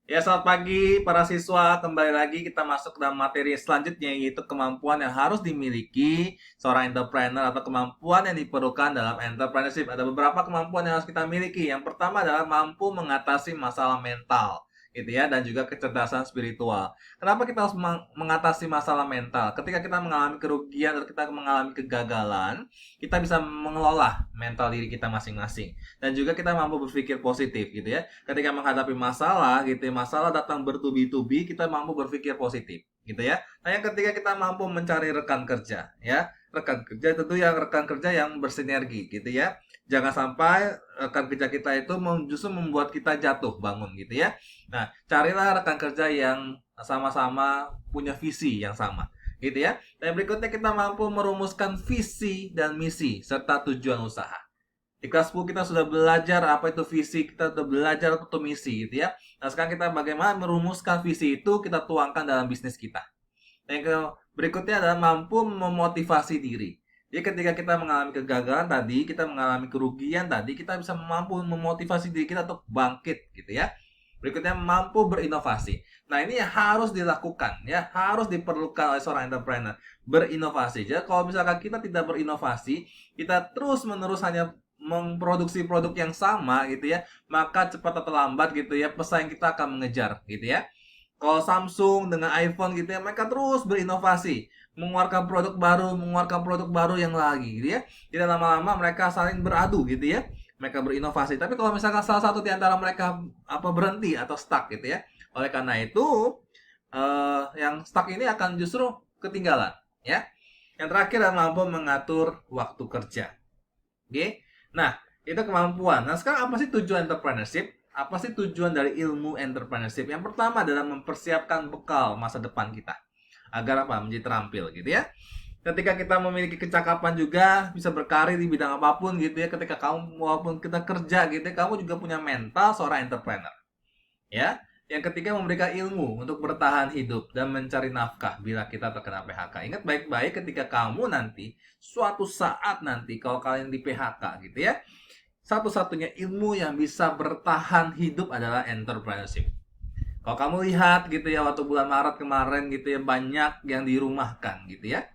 Ya, selamat pagi para siswa. Kembali lagi kita masuk ke dalam materi selanjutnya, yaitu kemampuan yang harus dimiliki seorang entrepreneur atau kemampuan yang diperlukan dalam entrepreneurship. Ada beberapa kemampuan yang harus kita miliki. Yang pertama adalah mampu mengatasi masalah mental, gitu ya, dan juga kecerdasan spiritual. Kenapa kita harus mengatasi masalah mental? Ketika kita mengalami kerugian atau kita mengalami kegagalan, kita bisa mengelola mental diri kita masing-masing. Dan juga kita mampu berpikir positif, gitu ya. Ketika menghadapi masalah gitu ya, masalah datang bertubi-tubi, kita mampu berpikir positif gitu ya. Nah, yang ketiga kita mampu mencari rekan kerja ya. Rekan kerja tentu yang rekan kerja yang bersinergi gitu ya. Jangan sampai rekan kerja kita itu justru membuat kita jatuh bangun gitu ya. Nah, carilah rekan kerja yang sama-sama punya visi yang sama gitu ya. Dan berikutnya kita mampu merumuskan visi dan misi serta tujuan usaha. Di kelas 10 kita sudah belajar apa itu visi, kita sudah belajar apa itu misi gitu ya. Nah, sekarang kita bagaimana merumuskan visi itu kita tuangkan dalam bisnis kita. Yang berikutnya adalah mampu memotivasi diri. Jadi ketika kita mengalami kegagalan tadi, kita mengalami kerugian tadi, kita bisa mampu memotivasi diri kita untuk bangkit gitu ya. Berikutnya mampu berinovasi. Nah, ini yang harus dilakukan ya, harus diperlukan oleh seorang entrepreneur, berinovasi. Jadi kalau misalkan kita tidak berinovasi, kita terus-menerus hanya memproduksi produk yang sama gitu ya, maka cepat atau lambat gitu ya, pesaing kita akan mengejar gitu ya. Kalau Samsung dengan iPhone gitu ya, mereka terus berinovasi, mengeluarkan produk baru yang lagi gitu ya. Jadi lama-lama mereka saling beradu gitu ya. Mereka berinovasi. Tapi kalau misalkan salah satu di antara mereka berhenti atau stuck gitu ya. Oleh karena itu, yang stuck ini akan justru ketinggalan ya. Yang terakhir adalah mampu mengatur waktu kerja. Oke. Nah, itu kemampuan. Nah, sekarang apa sih tujuan entrepreneurship? Apa sih tujuan dari ilmu entrepreneurship? Yang pertama adalah mempersiapkan bekal masa depan kita. Agar apa? Menjadi terampil gitu ya. Ketika kita memiliki kecakapan juga bisa berkarir di bidang apapun gitu ya. Ketika kamu walaupun kita kerja gitu ya, kamu juga punya mental seorang entrepreneur. Ya. Yang ketiga memberikan ilmu untuk bertahan hidup dan mencari nafkah bila kita terkena PHK. Ingat baik-baik ketika kamu nanti suatu saat nanti kalau kalian di PHK gitu ya, satu-satunya ilmu yang bisa bertahan hidup adalah entrepreneurship. Kalau kamu lihat gitu ya waktu bulan Maret kemarin gitu ya banyak yang dirumahkan gitu ya.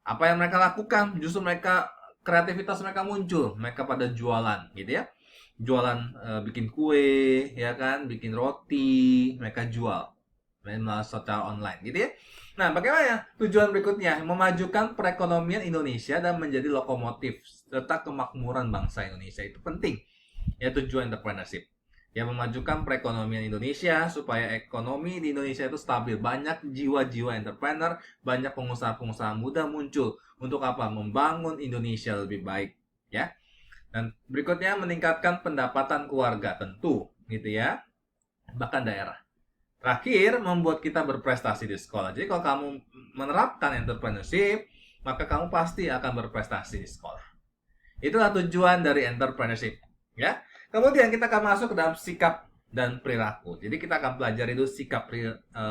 Apa yang mereka lakukan? Justru mereka kreativitas mereka muncul, mereka pada jualan gitu ya. Jualan bikin kue ya kan, bikin roti, mereka jual melalui secara online gitu ya. Nah, bagaimana tujuan berikutnya? Memajukan perekonomian Indonesia dan menjadi lokomotif serta kemakmuran bangsa Indonesia. Itu penting. Ya, tujuan entrepreneurship. Ya, memajukan perekonomian Indonesia supaya ekonomi di Indonesia itu stabil. Banyak jiwa-jiwa entrepreneur, banyak pengusaha-pengusaha muda muncul. Untuk apa? Membangun Indonesia lebih baik. Ya. Dan berikutnya meningkatkan pendapatan keluarga tentu gitu ya. Bahkan daerah. Terakhir, membuat kita berprestasi di sekolah. Jadi kalau kamu menerapkan entrepreneurship, maka kamu pasti akan berprestasi di sekolah. Itulah tujuan dari entrepreneurship, ya. Kemudian kita akan masuk ke dalam sikap dan perilaku. Jadi kita akan pelajari dulu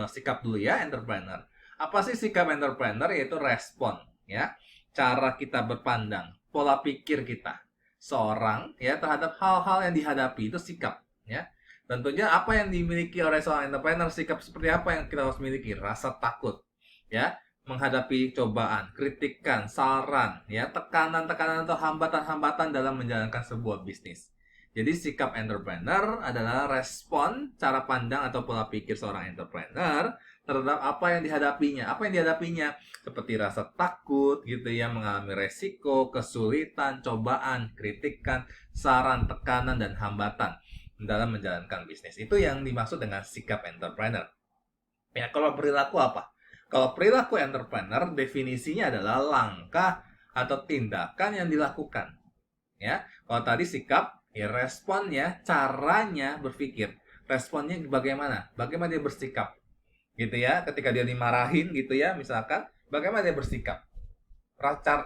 sikap dulu ya entrepreneur. Apa sih sikap entrepreneur? Yaitu respon, ya. Cara kita berpandang, pola pikir kita seorang ya terhadap hal-hal yang dihadapi itu sikap, ya. Tentunya apa yang dimiliki oleh seorang entrepreneur, sikap seperti apa yang kita harus miliki? Rasa takut, ya, menghadapi cobaan, kritikan, saran, ya, tekanan-tekanan atau hambatan-hambatan dalam menjalankan sebuah bisnis. Jadi sikap entrepreneur adalah respon, cara pandang atau pola pikir seorang entrepreneur terhadap apa yang dihadapinya. Apa yang dihadapinya? Seperti rasa takut, gitu ya, mengalami resiko, kesulitan, cobaan, kritikan, saran, tekanan, dan hambatan dalam menjalankan bisnis. Itu yang dimaksud dengan sikap entrepreneur. Ya, kalau perilaku apa? Kalau perilaku entrepreneur definisinya adalah langkah atau tindakan yang dilakukan. Ya, kalau tadi sikap, ya responnya, caranya berpikir. Responnya bagaimana? Bagaimana dia bersikap? Gitu ya, ketika dia dimarahin gitu ya, misalkan, bagaimana dia bersikap?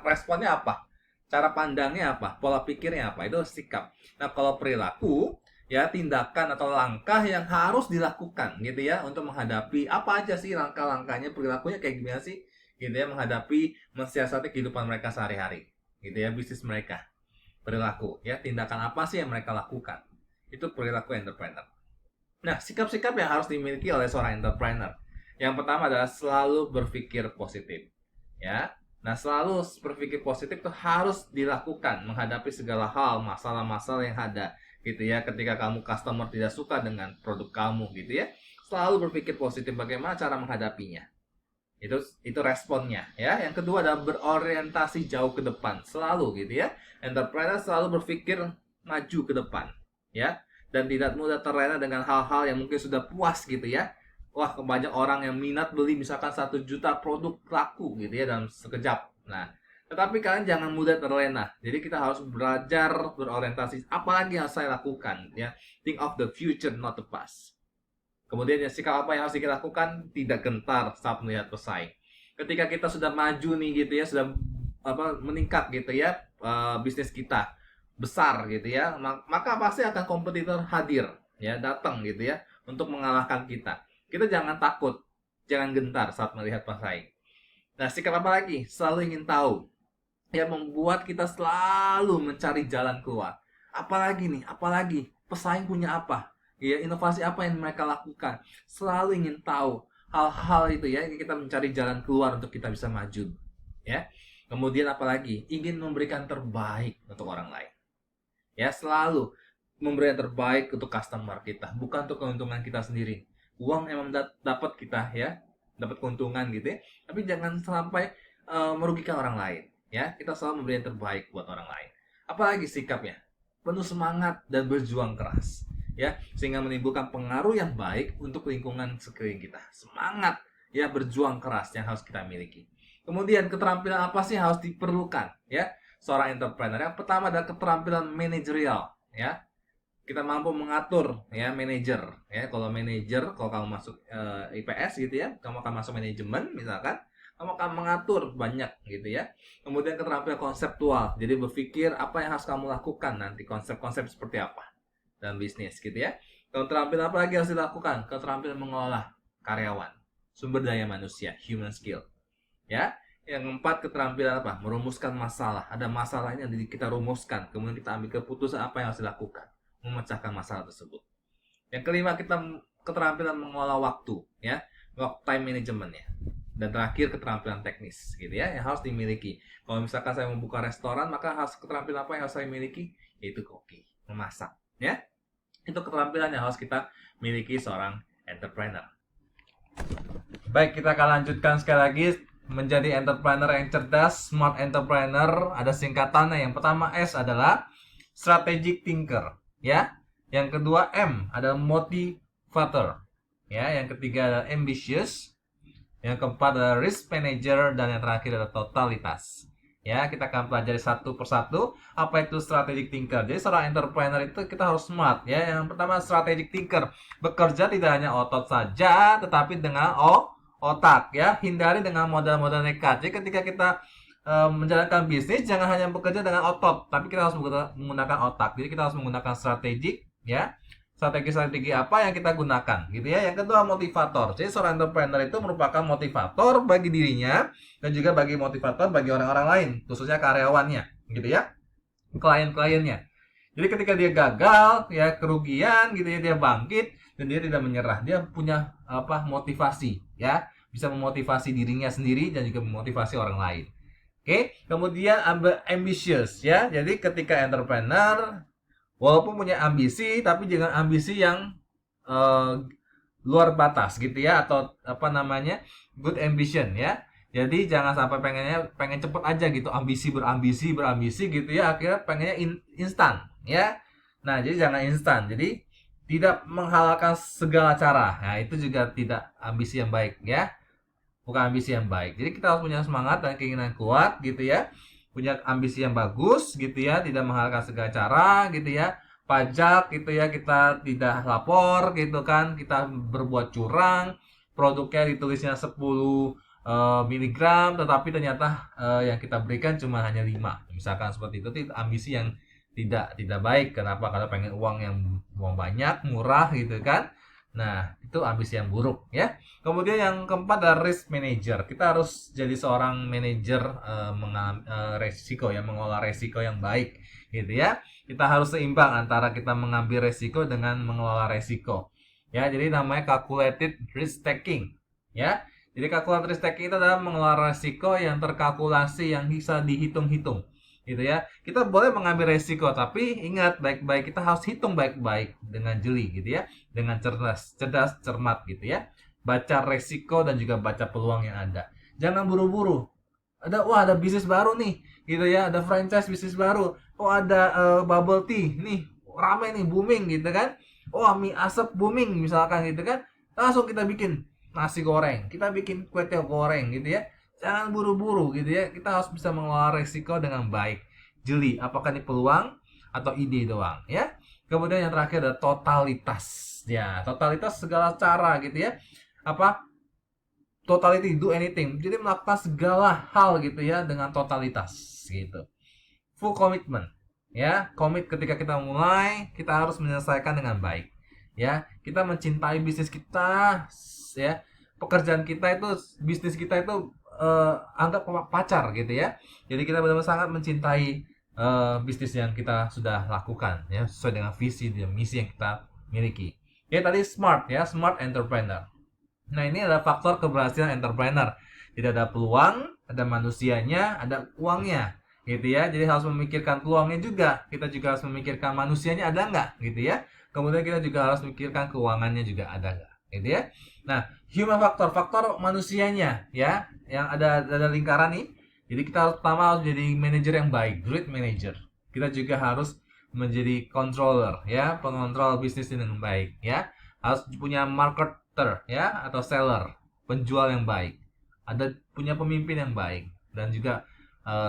Responnya apa? Cara pandangnya apa? Pola pikirnya apa? Itu sikap. Nah, kalau perilaku, ya tindakan atau langkah yang harus dilakukan gitu ya untuk menghadapi apa aja sih langkah-langkahnya, perilakunya kayak gimana sih gitu ya menghadapi mensiasati kehidupan mereka sehari-hari gitu ya, bisnis mereka. Perilaku ya, tindakan apa sih yang mereka lakukan? Itu perilaku entrepreneur. Nah, sikap-sikap yang harus dimiliki oleh seorang entrepreneur. Yang pertama adalah selalu berpikir positif. Ya. Nah, selalu berpikir positif itu harus dilakukan menghadapi segala hal, masalah-masalah yang ada gitu ya. Ketika kamu customer tidak suka dengan produk kamu gitu ya, selalu berpikir positif bagaimana cara menghadapinya. Itu responnya ya. Yang kedua adalah berorientasi jauh ke depan, selalu gitu ya. Entrepreneur selalu berpikir maju ke depan ya, dan tidak mudah terlena dengan hal-hal yang mungkin sudah puas gitu ya. Wah, banyak orang yang minat beli misalkan 1 juta produk laku gitu ya dalam sekejap. Nah, tetapi kalian jangan mudah terlena. Jadi kita harus belajar berorientasi. Apalagi yang saya lakukan ya. Think of the future, not the past. Kemudian ya, sikap apa yang harus kita lakukan? Tidak gentar saat melihat pesaing. Ketika kita sudah maju nih gitu ya, sudah meningkat gitu ya, bisnis kita besar gitu ya, maka pasti akan kompetitor hadir ya, datang gitu ya untuk mengalahkan kita. Kita jangan takut, jangan gentar saat melihat pesaing. Nah, sikap apa lagi? Selalu ingin tahu. Yang membuat kita selalu mencari jalan keluar. Apalagi nih, apalagi pesaing punya apa? Ya, inovasi apa yang mereka lakukan? Selalu ingin tahu hal-hal itu ya, kita mencari jalan keluar untuk kita bisa maju. Ya. Kemudian apalagi? Ingin memberikan terbaik untuk orang lain. Ya, selalu memberi yang terbaik untuk customer kita, bukan untuk keuntungan kita sendiri. Uang emang dapat kita ya, dapat keuntungan gitu ya, tapi jangan sampai merugikan orang lain. Ya, kita selalu memberi yang terbaik buat orang lain. Apalagi sikapnya penuh semangat dan berjuang keras, ya, sehingga menimbulkan pengaruh yang baik untuk lingkungan sekeliling kita. Semangat ya, berjuang keras yang harus kita miliki. Kemudian keterampilan apa sih yang harus diperlukan ya seorang entrepreneur? Yang pertama adalah keterampilan manajerial ya. Kita mampu mengatur ya, manajer ya. Kalau manajer, kalau kamu masuk IPS gitu ya, kamu akan masuk manajemen misalkan, kamu akan mengatur banyak gitu ya. Kemudian keterampilan konseptual, jadi berpikir apa yang harus kamu lakukan nanti, konsep-konsep seperti apa dalam bisnis gitu ya. Keterampilan apa lagi harus dilakukan? Keterampilan mengolah karyawan, sumber daya manusia, human skill ya. Yang keempat, keterampilan apa? Merumuskan masalah. Ada masalah ini yang kita rumuskan, kemudian kita ambil keputusan apa yang harus dilakukan, memecahkan masalah tersebut. Yang kelima, kita keterampilan mengolah waktu ya, work time management ya. Dan terakhir, keterampilan teknis gitu ya, yang harus dimiliki. Kalau misalkan saya membuka restoran, maka harus keterampilan apa yang harus saya miliki? Yaitu koki, memasak ya. Itu keterampilan yang harus kita miliki seorang entrepreneur. Baik, kita akan lanjutkan sekali lagi. Menjadi entrepreneur yang cerdas, smart entrepreneur, ada singkatannya. Yang pertama S adalah strategic thinker ya. Yang kedua M adalah motivator ya. Yang ketiga adalah ambitious. Yang keempat adalah risk manager, dan yang terakhir adalah totalitas. Ya, kita akan pelajari satu persatu apa itu strategic thinker. Jadi seorang entrepreneur itu kita harus smart ya. Yang pertama, strategic thinker, bekerja tidak hanya otot saja, tetapi dengan otak ya. Hindari dengan modal-modal nekat. Jadi ketika kita menjalankan bisnis, jangan hanya bekerja dengan otot, tapi kita harus menggunakan otak. Jadi kita harus menggunakan strategik ya. Strategi-strategi apa yang kita gunakan gitu ya. Yang kedua, motivator. Jadi seorang entrepreneur itu merupakan motivator bagi dirinya dan juga bagi motivator bagi orang-orang lain, khususnya karyawannya gitu ya, klien-kliennya. Jadi ketika dia gagal ya, kerugian gitu ya, dia bangkit dan dia tidak menyerah. Dia punya motivasi ya, bisa memotivasi dirinya sendiri dan juga memotivasi orang lain. Oke, kemudian ambitious ya. Jadi ketika entrepreneur walaupun punya ambisi, tapi jangan ambisi yang luar batas gitu ya, atau good ambition ya. Jadi jangan sampai pengen cepet aja gitu, berambisi gitu ya, akhirnya pengennya instan ya. Nah, jadi jangan instan. Jadi tidak menghalalkan segala cara. Nah, itu juga tidak ambisi yang baik ya. Bukan ambisi yang baik. Jadi kita harus punya semangat dan keinginan kuat gitu ya. Punya ambisi yang bagus gitu ya, tidak menghalalkan segala cara gitu ya. Pajak gitu ya, kita tidak lapor gitu kan, kita berbuat curang, produknya ditulisnya 10 miligram, tetapi ternyata yang kita berikan cuma hanya 5. Misalkan seperti itu ambisi yang tidak baik. Kenapa? Karena pengen uang banyak, murah gitu kan. Nah, itu ambisi yang buruk ya. Kemudian yang keempat adalah risk manager. Kita harus jadi seorang manajer resiko ya, mengolah resiko yang baik gitu ya. Kita harus seimbang antara kita mengambil resiko dengan mengelola resiko. Ya, jadi namanya calculated risk taking. Ya. Jadi calculated risk taking itu adalah mengelola risiko yang terkalkulasi, yang bisa dihitung-hitung. Gitu ya. Kita boleh mengambil risiko, tapi ingat baik-baik, kita harus hitung baik-baik dengan jeli gitu ya. Dengan cerdas, cermat gitu ya. Baca risiko dan juga baca peluang yang ada. Jangan buru-buru. Ada bisnis baru nih, gitu ya. Ada franchise bisnis baru. Oh, ada bubble tea nih, rame nih, booming gitu kan. Oh, mie asap booming misalkan gitu kan. Langsung kita bikin nasi goreng, kita bikin kue tiaw goreng gitu ya. Jangan buru-buru gitu ya. Kita harus bisa mengelola risiko dengan baik. Jeli, apakah ini peluang atau ide doang ya. Kemudian yang terakhir ada totalitas. Ya, totalitas segala cara gitu ya. Apa? Totality, do anything. Jadi melakukan segala hal gitu ya dengan totalitas gitu. Full commitment. Ya, komit ketika kita mulai, kita harus menyelesaikan dengan baik. Ya, kita mencintai bisnis kita, ya. Pekerjaan kita itu, bisnis kita itu anggap pacar gitu ya. Jadi kita benar-benar sangat mencintai bisnis yang kita sudah lakukan ya, sesuai dengan visi dan misi yang kita miliki. Ya, tadi smart ya, smart entrepreneur. Nah, ini adalah faktor keberhasilan entrepreneur. Tidak ada peluang, ada manusianya, ada uangnya. Gitu ya. Jadi harus memikirkan peluangnya juga. Kita juga harus memikirkan manusianya ada nggak, gitu ya. Kemudian kita juga harus memikirkan keuangannya juga ada nggak, gitu ya. Nah, human factor, faktor manusianya ya, yang ada lingkaran nih. Jadi kita pertama harus menjadi manajer yang baik, great manager. Kita juga harus menjadi controller ya, pengontrol bisnis dengan baik ya. Harus punya market ya, atau seller, penjual yang baik, ada punya pemimpin yang baik, dan juga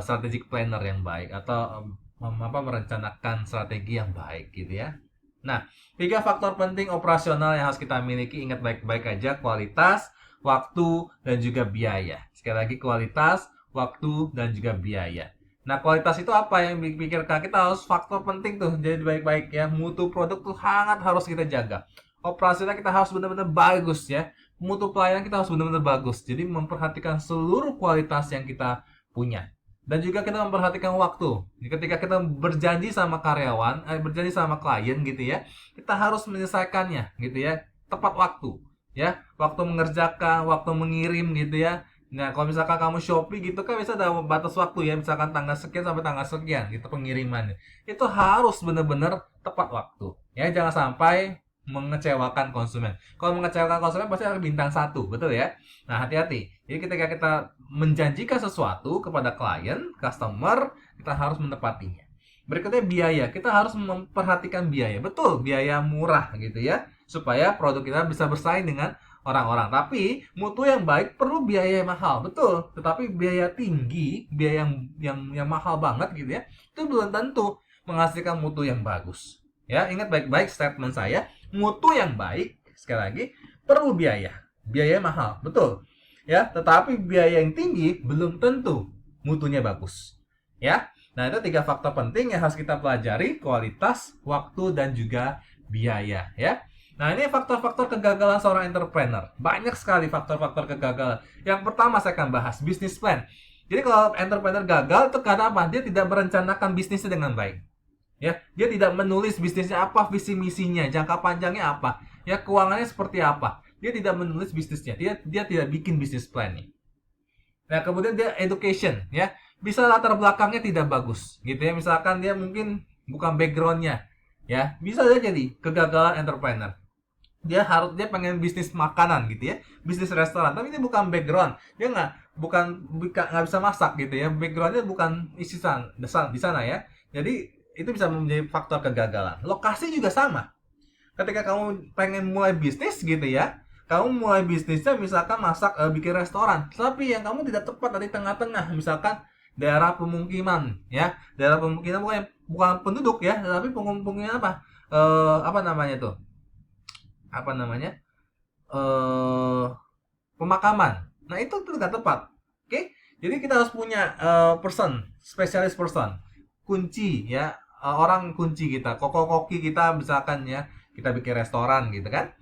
strategic planner yang baik, atau merencanakan strategi yang baik gitu ya. Nah, 3 faktor penting operasional yang harus kita miliki, ingat baik-baik aja: kualitas, waktu, dan juga biaya. Sekali lagi, kualitas, waktu, dan juga biaya. Nah, kualitas itu apa yang dipikirkan? Kita harus faktor penting tuh, jadi baik-baik ya. Mutu produk tuh sangat harus kita jaga. Operasional kita harus benar-benar bagus ya. Mutu pelayanan kita harus benar-benar bagus. Jadi memperhatikan seluruh kualitas yang kita punya. Dan juga kita memperhatikan waktu. Ketika kita berjanji sama karyawan, berjanji sama klien gitu ya, kita harus menyelesaikannya gitu ya, tepat waktu. Ya, waktu mengerjakan, waktu mengirim gitu ya. Nah, kalau misalkan kamu Shopee gitu kan bisa ada batas waktu ya, misalkan tanggal sekian sampai tanggal sekian gitu pengirimannya. Itu harus benar-benar tepat waktu. Ya, jangan sampai mengecewakan konsumen. Kalau mengecewakan konsumen pasti akan bintang 1, betul ya? Nah, hati-hati. Jadi ketika kita menjanjikan sesuatu kepada klien, customer, kita harus menepatinya. Berikutnya biaya. Kita harus memperhatikan biaya. Betul, biaya murah gitu ya, supaya produk kita bisa bersaing dengan orang-orang. Tapi mutu yang baik perlu biaya yang mahal, betul. Tetapi biaya tinggi, biaya yang mahal banget gitu ya, itu belum tentu menghasilkan mutu yang bagus. Ya, ingat baik-baik statement saya. Mutu yang baik, sekali lagi, perlu biaya. Biaya mahal, betul. Ya, tetapi biaya yang tinggi belum tentu mutunya bagus. Ya. Nah, itu 3 faktor penting yang harus kita pelajari: kualitas, waktu, dan juga biaya, ya. Nah, ini faktor-faktor kegagalan seorang entrepreneur. Banyak sekali faktor-faktor kegagalan. Yang pertama saya akan bahas business plan. Jadi kalau entrepreneur gagal itu karena apa? Dia tidak merencanakan bisnisnya dengan baik. Ya, dia tidak menulis bisnisnya apa, visi misinya, jangka panjangnya apa, ya, keuangannya seperti apa. Dia tidak menulis bisnisnya. Dia tidak bikin bisnis plan nih. Nah, kemudian dia education, ya. Bisa latar belakangnya tidak bagus, gitu ya. Misalkan dia mungkin bukan backgroundnya, ya. Bisa aja jadi kegagalan entrepreneur. Dia pengen bisnis makanan gitu ya, bisnis restoran, tapi dia bukan background, dia nggak bisa masak gitu ya, backgroundnya bukan isi di sana ya. Jadi itu bisa menjadi faktor kegagalan. Lokasi juga sama. Ketika kamu pengen mulai bisnis gitu ya, kamu mulai bisnisnya misalkan masak, bikin restoran, tapi yang kamu tidak tepat di tengah-tengah, misalkan daerah pemukiman ya, daerah pemukiman bukan penduduk ya, tapi pemukiman apa namanya tuh, pemakaman. Nah, itu tidak tepat. Oke, jadi kita harus punya spesialis person, kunci ya, orang kunci kita, koki kita misalkan ya, kita bikin restoran gitu kan.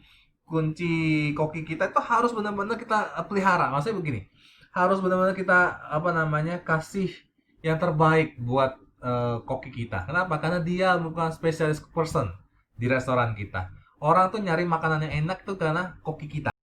Kunci koki kita itu harus benar-benar kita pelihara. Maksudnya begini, harus benar-benar kita kasih yang terbaik buat koki kita. Kenapa? Karena dia bukan spesialis person di restoran kita. Orang tuh nyari makanan yang enak tuh karena koki kita.